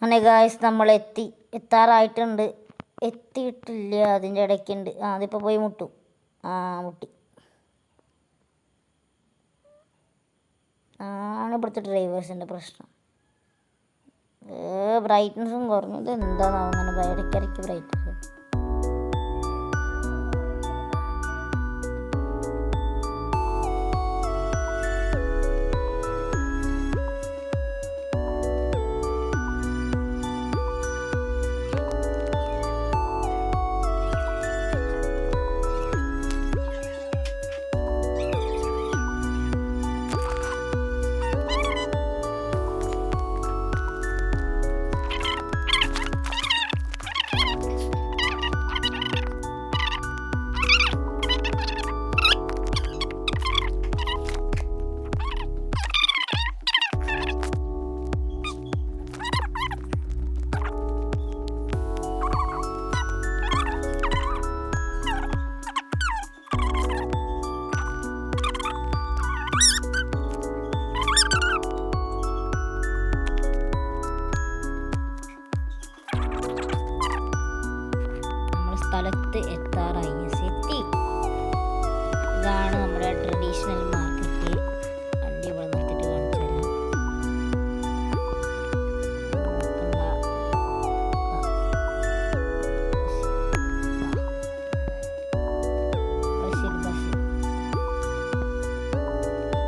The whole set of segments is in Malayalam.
അങ്ങനെ ഗായ്സ് നമ്മൾ എത്താറായിട്ടുണ്ട്. എത്തിയിട്ടില്ല, അതിൻ്റെ ഇടയ്ക്കുണ്ട്. അതിപ്പോൾ പോയി മുട്ടും. മുട്ടി. ആണ് ഇവിടുത്തെ ഡ്രൈവേഴ്സിൻ്റെ പ്രശ്നം. ബ്രൈറ്റ്നസ്സും കുറഞ്ഞു. ഇത് എന്താണാവും അങ്ങനെ ഇടയ്ക്കിടയ്ക്ക് ബ്രൈറ്റ്നസ്. സ്ഥലത്ത് എത്താറായി. എത്തി. ഇതാണ് നമ്മുടെ ട്രഡീഷണൽ മാർക്കറ്റ്. വണ്ടി ഇവിടെ നിർത്തിയിട്ട് കാണിച്ചു തരാം.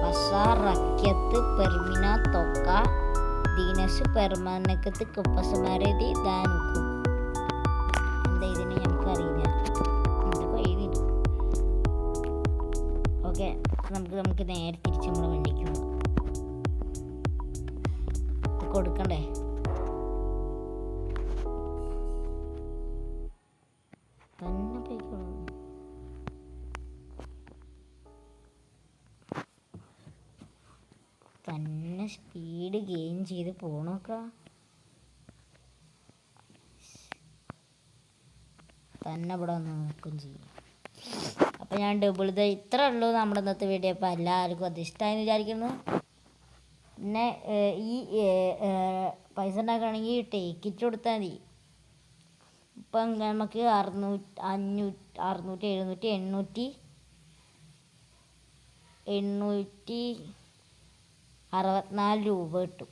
Pasar rakyat Permina Toka Dinas Permaneket Kepasamaredi dan Hukum. എന്താ ഇതിനെ ഞങ്ങൾക്കറിയില്ല. എന്തൊക്കെ എഴുതിയിട്ടുണ്ട്. ഓക്കെ, നമുക്ക് നേരെ തിരിച്ച് നമ്മുടെ വണ്ടിക്ക് പോകാം. ഇത് കൊടുക്കണ്ടേ? തന്നെ പോയിക്കോളൂ. തന്നെ സ്പീഡ് ഗെയിൻ ചെയ്ത് പോണോക്ക. തന്നെ ഇവിടെ വന്ന് നോക്കുകയും ചെയ്യും. അപ്പോൾ ഞാൻ ഇത്ര ഉള്ളൂ നമ്മുടെ ഇന്നത്തെ വീഡിയോ. അപ്പോൾ എല്ലാവർക്കും അത് ഇഷ്ടമായെന്ന് വിചാരിക്കുന്നു. പിന്നെ ഈ പൈസ ഉണ്ടാക്കുകയാണെങ്കിൽ ടേക്കിറ്റ് കൊടുത്താൽ മതി. ഇപ്പം നമുക്ക് 864 രൂപ കിട്ടും.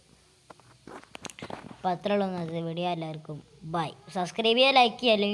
അപ്പോൾ അത്രയുള്ളൂ ഇന്നത്തെ വീഡിയോ. എല്ലാവർക്കും ബൈ. സബ്സ്ക്രൈബ് ചെയ്യുക, ലൈക്ക് ചെയ്യുക. അല്ലെങ്കിൽ